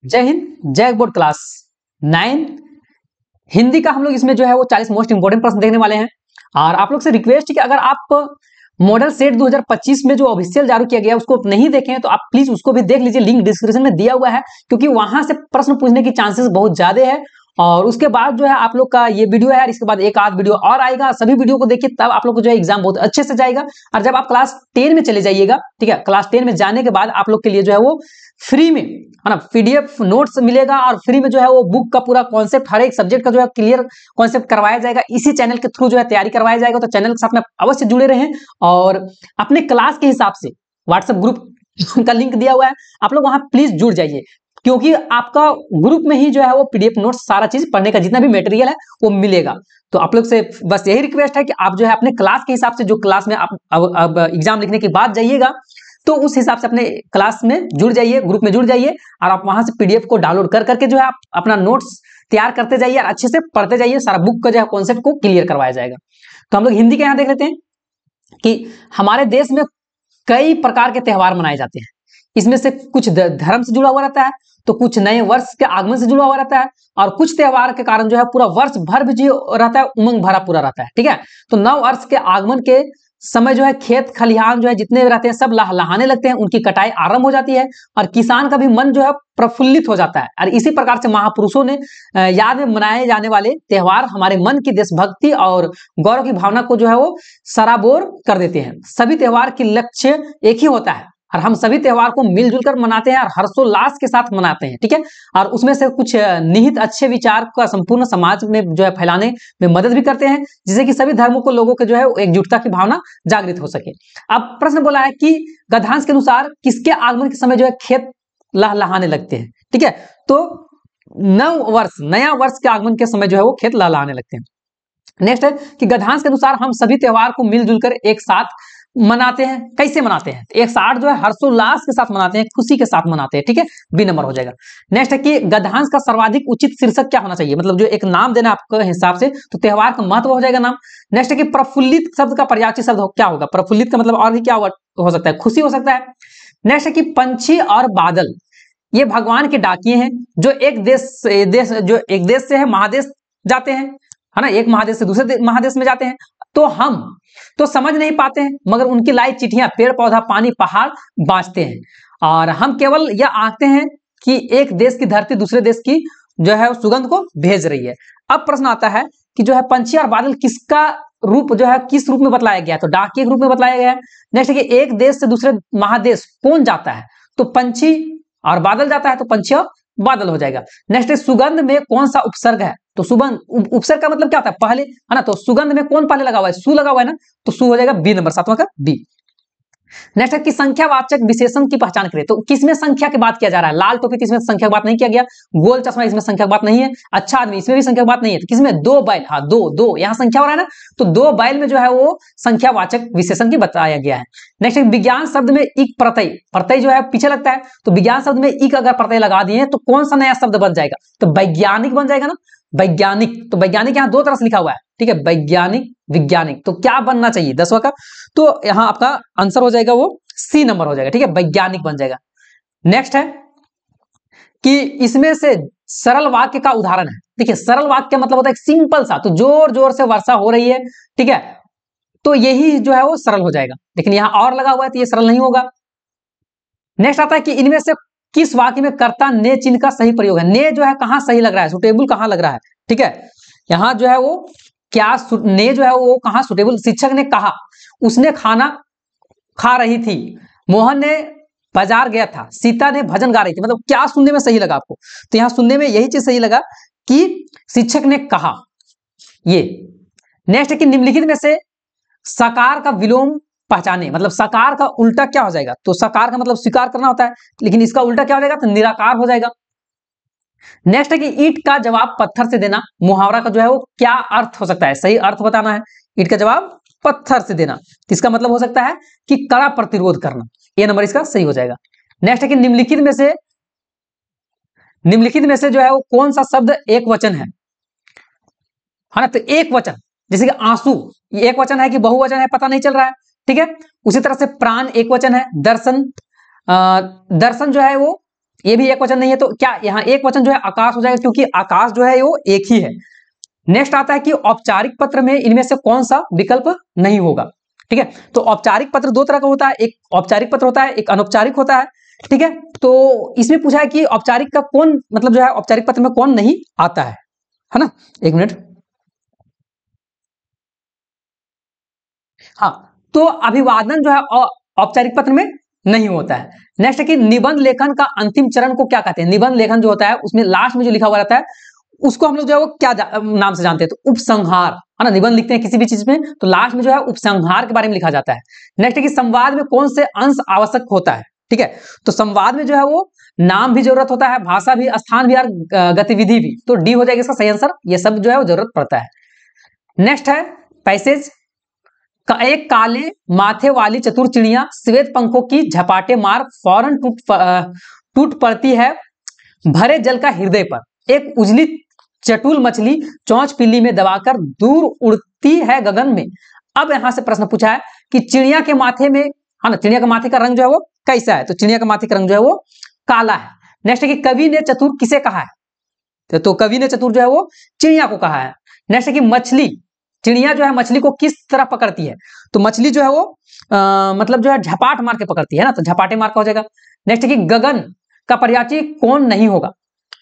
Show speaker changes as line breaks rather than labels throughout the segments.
जय हिंद। जय board class 9 Hindi का हम लोग इसमें जो है वो 40 मोस्ट इंपोर्टेंट प्रश्न देखने वाले हैं। और आप लोग से रिक्वेस्ट है कि अगर आप मॉडल सेट 2025 में जो ऑफिशियल जारी किया गया है उसको नहीं देखे हैं तो आप प्लीज उसको भी देख लीजिए, लिंक डिस्क्रिप्शन में दिया हुआ है, क्योंकि वहां से प्रश्न पूछने की चांसेस बहुत ज्यादा है। और उसके बाद जो है आप लोग का ये वीडियो है, इसके बाद एक आध वीडियो और आएगा, सभी वीडियो को देखिए, तब आप लोग को जो है एग्जाम बहुत अच्छे से जाएगा। और जब आप क्लास 10 में चले जाइएगा, ठीक है, क्लास 10 में जाने के बाद आप लोग के लिए जो है वो फ्री में है ना पीडीएफ नोट्स मिलेगा, और फ्री में जो है वो बुक का पूरा कॉन्सेप्ट, हर एक सब्जेक्ट का जो है क्लियर कॉन्सेप्ट करवाया जाएगा। इसी चैनल के थ्रू जो है तैयारी करवाया जाएगा, तो चैनल के साथ में अवश्य जुड़े रहें। और अपने क्लास के हिसाब से व्हाट्सएप ग्रुप का लिंक दिया हुआ है, आप लोग वहां प्लीज जुड़ जाइए, क्योंकि आपका ग्रुप में ही जो है वो पीडीएफ नोट्स सारा चीज पढ़ने का जितना भी मटेरियल है वो मिलेगा। तो आप लोग से बस यही रिक्वेस्ट है कि आप जो है अपने क्लास के हिसाब से, जो क्लास में आप अब एग्जाम लिखने के बाद जाइएगा तो उस हिसाब से अपने क्लास में जुड़ जाइए, ग्रुप में जुड़ जाइए, और आप वहां से पीडीएफ को डाउनलोड कर करके जो है आप अपना नोट्स तैयार करते जाइए और अच्छे से पढ़ते जाइए, सारा बुक का जो है कॉन्सेप्ट को क्लियर करवाया जाएगा। तो हम लोग हिंदी के यहाँ देख लेते हैं कि हमारे देश में कई प्रकार के त्योहार मनाए जाते हैं। इसमें से कुछ धर्म से जुड़ा हुआ रहता है, तो कुछ नए वर्ष के आगमन से जुड़ा हुआ रहता है, और कुछ त्योहार के कारण जो है पूरा वर्ष भर भी जो रहता है उमंग भरा पूरा रहता है। ठीक है, तो नव वर्ष के आगमन के समय जो है खेत खलिहान जो है जितने भी रहते हैं सब लहलहाने लगते हैं, उनकी कटाई आरंभ हो जाती है, और किसान का भी मन जो है प्रफुल्लित हो जाता है। और इसी प्रकार से महापुरुषों ने याद में मनाए जाने वाले त्योहार हमारे मन की देशभक्ति और गौरव की भावना को जो है वो सराबोर कर देते हैं। सभी त्योहार की लक्ष्य एक ही होता है, और हम सभी त्योहार को मिलजुल कर मनाते हैं और हर्षोल्लास के साथ मनाते हैं। ठीक है, और उसमें से कुछ निहित अच्छे विचार का संपूर्ण समाज में जो है फैलाने में मदद भी करते हैं, जिससे कि सभी धर्मों को लोगों के जो है एकजुटता की भावना जागृत हो सके। अब प्रश्न बोला है कि गद्यांश के अनुसार किसके आगमन के समय जो है खेत लहलहाने लगते हैं। ठीक है, तो नया वर्ष के आगमन के समय जो है वो खेत लहलहाने लगते हैं। नेक्स्ट है कि गद्यांश के अनुसार हम सभी त्योहार को मिलजुल कर एक साथ मनाते हैं। कैसे मनाते हैं? एक साथ जो है हर्षोल्लास के साथ मनाते हैं, खुशी के साथ मनाते हैं। ठीक है, बी नंबर हो जाएगा। नेक्स्ट है कि गद्यांश का सर्वाधिक उचित शीर्षक क्या होना चाहिए, मतलब जो एक नाम देना आपके हिसाब से, तो त्योहार का महत्व हो जाएगा नाम। नेक्स्ट है कि प्रफुल्लित शब्द का पर्यायवाची शब्द क्या होगा? प्रफुल्लित का मतलब और भी क्या हो सकता है? खुशी हो सकता है। नेक्स्ट है कि पंछी और बादल ये भगवान के डाकिए हैं, जो एक देश से है महादेश जाते हैं, है ना, एक महादेश से दूसरे महादेश में जाते हैं। तो हम तो समझ नहीं पाते हैं, मगर उनकी लाई चिट्ठियां पेड़ पौधा पानी पहाड़ बांचते हैं, और हम केवल यह आंकते हैं कि एक देश की धरती दूसरे देश की जो है सुगंध को भेज रही है। अब प्रश्न आता है कि जो है पंछी और बादल किसका रूप जो है किस रूप में बतलाया गया है? तो डाकिए के रूप में बतलाया गया है। नेक्स्ट है कि एक देश से दूसरे महादेश कौन जाता है? तो पंछी और बादल जाता है, तो पंछी और बादल हो जाएगा। नेक्स्ट है सुगंध में कौन सा उपसर्ग है? तो सुगंध उपसर्ग का मतलब क्या होता है? पहले, है ना, तो सुगंध में कौन पहले लगा हुआ है? सु लगा हुआ है ना, तो सु हो जाएगा बी नंबर, सातवां का बी। नेक्स्ट है कि संख्यावाचक विशेषण की पहचान करें। तो किसमें संख्या की बात किया जा रहा है? लाल टोपी इसमें संख्या की बात नहीं किया गया, गोल चश्मा इसमें संख्या की बात नहीं है, अच्छा आदमी इसमें भी संख्या की बात नहीं है, तो किसमें? दो बैल, हाँ दो यहाँ संख्या हो रहा है ना, तो दो बैल में जो है वो संख्यावाचक विशेषण की बताया गया है। नेक्स्ट विज्ञान शब्द में इक प्रत्यय जो है पीछे लगता है, तो विज्ञान शब्द में इक अगर प्रत्यय लगा दिए तो कौन सा नया शब्द बन जाएगा? तो वैज्ञानिक बन जाएगा ना, वैज्ञानिक। तो वैज्ञानिक यहाँ दो तरह से लिखा हुआ है, ठीक है, वैज्ञानिक विज्ञानिक, तो क्या बनना चाहिए 10वां का? तो यहाँ आपका आंसर हो जाएगा वो सी नंबर हो जाएगा। ठीक है, वैज्ञानिक बन जाएगा। नेक्स्ट है कि इसमें से सरल वाक्य का उदाहरण है। देखिए, सरल वाक्य का मतलब होता है सिंपल सा, तो जोर जोर से वर्षा हो रही है, ठीक है, तो यही जो है वो सरल हो जाएगा। लेकिन यहाँ और लगा हुआ है तो ये सरल नहीं होगा। नेक्स्ट आता है कि इनमें से किस वाक्य में कर्ता ने चिन्ह का सही प्रयोग है? ने जो है कहां सही लग रहा है, सुटेबल कहां लग रहा है? ठीक है, यहाँ जो है वो क्या ने जो है वो कहां सुटेबल? शिक्षक ने कहा उसने खाना खा रही थी, मोहन ने बाजार गया था, सीता ने भजन गा रही थी, मतलब क्या सुनने में सही लगा आपको? तो यहाँ सुनने में यही चीज सही लगा कि शिक्षक ने कहा ये। नेक्स्ट है कि निम्नलिखित में से सकार का विलोम पहचाने, मतलब सकार का उल्टा क्या हो जाएगा? तो सकार का मतलब स्वीकार करना होता है, लेकिन इसका उल्टा क्या हो जाएगा? तो निराकार हो जाएगा। नेक्स्ट है कि ईंट का जवाब पत्थर से देना, मुहावरा का जो है वो क्या अर्थ हो सकता है? सही अर्थ बताना है। ईंट का जवाब पत्थर से देना, तो इसका मतलब हो सकता है कि कड़ा प्रतिरोध करना, ये नंबर इसका सही हो जाएगा। नेक्स्ट है कि निम्नलिखित में से जो है वो कौन सा शब्द एक वचन है ना? तो एक वचन, जैसे कि आंसू, ये एक वचन है कि बहुवचन है पता नहीं चल रहा है। ठीक है, उसी तरह से प्राण एक वचन है, दर्शन जो है वो ये भी एक वचन नहीं है, तो क्या यहाँ एक वचन जो है आकाश हो जाएगा, क्योंकि आकाश जो है वो एक ही है। नेक्स्ट आता है कि औपचारिक पत्र में इनमें से कौन सा विकल्प नहीं होगा। ठीक है, तो औपचारिक पत्र दो तरह का होता है, एक औपचारिक पत्र होता है, एक अनौपचारिक होता है। ठीक है, तो इसमें पूछा है कि औपचारिक का कौन, मतलब जो है औपचारिक पत्र में कौन नहीं आता है ना। एक मिनट, हाँ, तो अभिवादन जो है औपचारिक पत्र में नहीं होता है। नेक्स्ट है कि निबंध लेखन का अंतिम चरण को क्या कहते हैं। निबंध लेखन जो होता है उसमें लास्ट में जो लिखा हुआ रहता है उसको हम लोग जो है वो क्या नाम से जानते हैं, तो उपसंहार, है ना। निबंध लिखते हैं किसी भी चीज में तो लास्ट में जो है उपसंहार के बारे में लिखा जाता है। नेक्स्ट है कि संवाद में कौन से अंश आवश्यक होता है। ठीक है, तो संवाद में जो है वो नाम भी जरूरत होता है, भाषा भी, स्थान भी और गतिविधि भी, तो डी हो जाएगा इसका सही आंसर। ये सब जो है वो जरूरत पड़ता है। नेक्स्ट है पैसेज का, एक काले माथे वाली चतुर चिड़िया श्वेत पंखों की झपाटे मार फौरन टूट पड़ती है भरे जल का हृदय पर। एक उजली चटुल मछली चोंच पिल्ली में दबाकर दूर उड़ती है गगन में। अब यहां से प्रश्न पूछा है कि चिड़िया के माथे में, है ना, चिड़िया के माथे का रंग जो है वो कैसा है, तो चिड़िया के माथे का रंग जो है वो काला है। नेक्स्ट है कि कवि ने चतुर किसे कहा है, तो कवि ने चतुर जो है वो चिड़िया को कहा है। नेक्स्ट है कि मछली, चिड़िया जो है मछली को किस तरह पकड़ती है, तो मछली जो है वो मतलब जो है झपाट मार के पकड़ती है ना, तो झपाटे मार का हो जाएगा। नेक्स्ट है कि गगन का पर्यायवाची कौन नहीं होगा।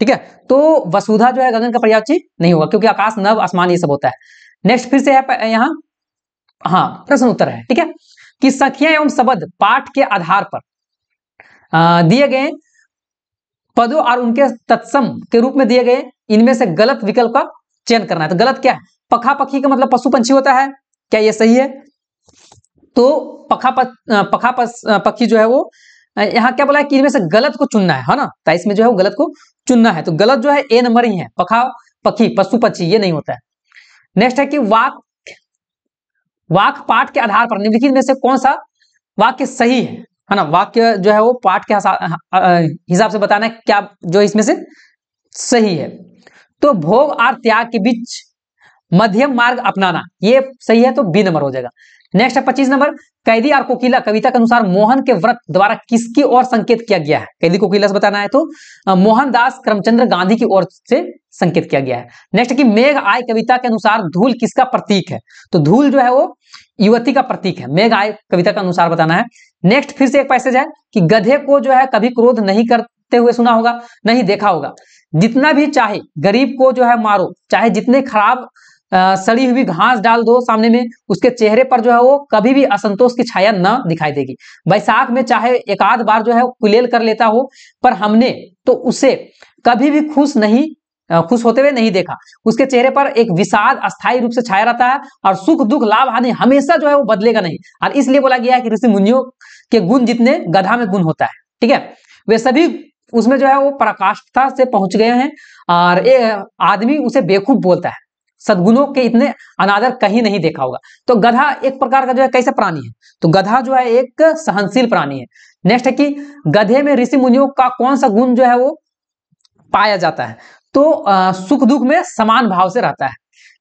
ठीक है, तो वसुधा जो है गगन का पर्यायवाची नहीं होगा, क्योंकि आकाश, नभ, आसमान ये सब होता है। नेक्स्ट फिर से है यहाँ, हाँ, प्रश्न उत्तर है। ठीक है, कि संख्या एवं शब्द पाठ के आधार पर दिए गए पदों और उनके तत्सम के रूप में दिए गए इनमें से गलत विकल्प का चयन करना है। तो गलत क्या है, पखा पक्षी का मतलब पशु पंछी होता है, क्या ये सही है, तो पक्षी जो है वो यहाँ क्या बोला है कि इनमें से गलत को चुनना है ना, तो इसमें जो है वो गलत को चुनना है, तो गलत जो है ए नंबर ही है, पखा पक्षी पशु पक्षी ये नहीं होता है। नेक्स्ट है कि वाक पाठ के आधार पर निम्नलिखित में से कौन सा वाक्य सही है ना। वाक्य जो है वो पाठ के हिसाब से बताना है क्या जो इसमें से सही है। तो भोग और त्याग के बीच मध्यम मार्ग अपनाना, ये सही है, तो बी नंबर हो जाएगा। नेक्स्ट है 25 नंबर, कैदी और कोकिला कविता के अनुसार मोहन के व्रत द्वारा किसकी ओर संकेत किया गया है। कैदी कोकिला से बताना है, तो मोहनदास करमचंद्र गांधी की ओर से संकेत किया गया है। नेक्स्ट कि मेघ आय कविता के अनुसार धूल किसका प्रतीक है, तो धूल जो है वो युवती का प्रतीक है, मेघ आय कविता के अनुसार बताना है। नेक्स्ट फिर से एक पैसेज है कि गधे को जो है कभी क्रोध नहीं करते हुए सुना होगा, नहीं देखा होगा। जितना भी चाहे गरीब को जो है मारो, चाहे जितने खराब सड़ी हुई घास डाल दो सामने में, उसके चेहरे पर जो है वो कभी भी असंतोष की छाया न दिखाई देगी। बैसाख में चाहे एक आध बार जो है कुलेल कर लेता हो, पर हमने तो उसे कभी भी खुश होते हुए नहीं देखा। उसके चेहरे पर एक विषाद अस्थायी रूप से छाया रहता है, और सुख दुख लाभ हानि हमेशा जो है वो बदलेगा नहीं। और इसलिए बोला गया है कि ऋषि मुनियों के गुण जितने गधा में गुण होता है, ठीक है, वे सभी उसमें जो है वो पराकाष्ठता से पहुंच गए हैं, और आदमी उसे बेवकूफ बोलता है। सद्गुणों के इतने अनादर कहीं नहीं देखा होगा। तो गधा एक प्रकार का जो है कैसा प्राणी है, तो गधा जो है एक सहनशील प्राणी है। नेक्स्ट है कि गधे में ऋषि मुनियों का कौन सा गुण जो है वो पाया जाता है, तो सुख दुख में समान भाव से रहता है।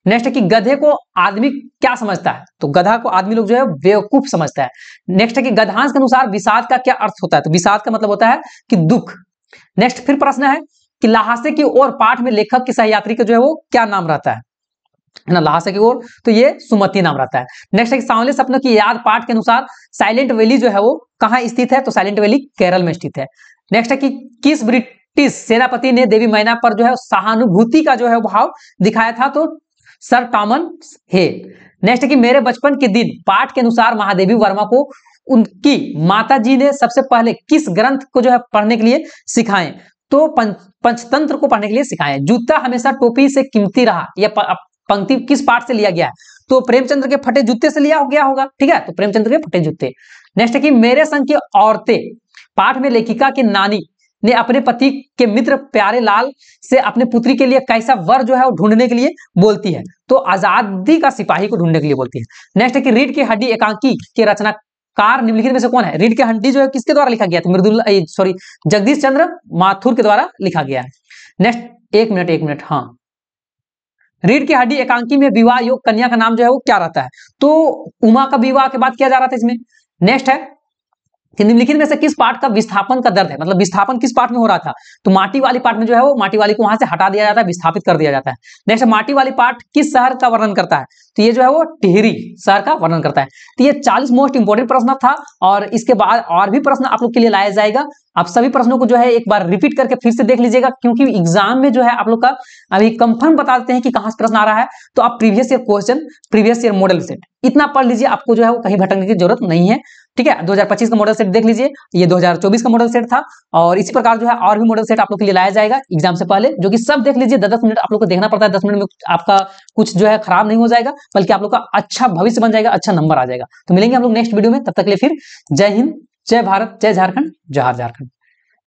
नेक्स्ट है कि गधे को आदमी क्या समझता है, तो गधा को आदमी लोग जो है बेवकूफ समझता है। नेक्स्ट है कि गधांश के अनुसार विषाद का क्या अर्थ होता है, तो विषाद का मतलब होता है कि दुख। नेक्स्ट फिर प्रश्न है कि ल्हासे की ओर पाठ में लेखक की सहयात्री का जो है वो क्या नाम रहता है ना, ल्हासे की ओर, तो ये सुमति नाम रहता है। नेक्स्ट है कि सांवले सपनों की याद पाठ के अनुसार साइलेंट वैली जो है वो कहाँ स्थित है, तो साइलेंट वैली केरल में स्थित है। नेक्स्ट है कि किस ब्रिटिश सेनापति ने देवी मैना पर जो है सहानुभूति का जो है भाव दिखाया था, तो सर टॉमस हे। नेक्स्ट है कि मेरे बचपन के दिन पाठ के अनुसार महादेवी वर्मा को उनकी माता जी ने सबसे पहले किस ग्रंथ को जो है पढ़ने के लिए सिखाएं, तो पंचतंत्र को पढ़ने के लिए सिखाएं। जूता हमेशा टोपी से कीमती रहा, यह पंक्ति किस पाठ से लिया गया है, तो प्रेमचंद्र के फटे जूते से लिया गया होगा, ठीक है, तो प्रेमचंद्र के फटे जूते। नेक्स्ट है कि मेरे संग की औरतें पाठ में लेखिका की नानी ने अपने पति के मित्र प्यारे लाल से अपने पुत्री के लिए कैसा वर जो है वो ढूंढने के लिए बोलती है, तो आजादी का सिपाही को ढूंढने के लिए बोलती है। नेक्स्ट है कि रीढ़ की हड्डी एकांकी के रचनाकार निम्नलिखित में से कौन है। रीढ़ की हड्डी जो है किसके द्वारा लिखा गया, तो जगदीश चंद्र माथुर के द्वारा लिखा गया है। नेक्स्ट एक मिनट, हाँ, रीढ़ की हड्डी एकांकी में विवाह योग कन्या का नाम जो है वो क्या रहता है, तो उमा का विवाह के बाद किया जा रहा था इसमें। नेक्स्ट है कि निम्नलिखित में से किस पार्ट का विस्थापन का दर है, मतलब विस्थापन किस पार्ट में हो रहा था, तो माटी वाली पार्ट में जो है वो माटी वाली को वहां से हटा दिया जाता है, विस्थापित कर दिया जाता है। नेक्स्ट माटी वाली पार्ट किस शहर का वर्णन करता है, तो ये जो है वो टिहरी शहर का वर्णन करता है। तो ये 40 मोस्ट इंपोर्टेंट प्रश्न था और इसके बाद और भी प्रश्न आप लोग के लिए लाया जाएगा। आप सभी प्रश्नों को जो है एक बार रिपीट करके फिर से देख लीजिएगा, क्योंकि एग्जाम में जो है आप लोग का अभी कंफर्म बता देते हैं कि कहां से प्रश्न आ रहा है। तो आप previous year question, previous year model set इतना पढ़ लीजिए, आपको जो है वो कहीं भटकने की जरूरत नहीं है। ठीक है, 2025 का मॉडल सेट देख लीजिए, ये 2024 का मॉडल सेट था और इसी प्रकार जो है और भी मॉडल सेट आप लोग के लिए लाया जाएगा एग्जाम से पहले, जो कि सब देख लीजिए। 10-10 मिनट आप लोग को देखना पड़ता है, 10 मिनट में आपका कुछ जो है खराब नहीं हो जाएगा, बल्कि आप लोग का अच्छा भविष्य बन जाएगा, अच्छा नंबर आ जाएगा। तो मिलेंगे हम लोग नेक्स्ट वीडियो में, तब तक के लिए फिर जय हिंद, जय भारत, जय झारखंड, जय झारखंड।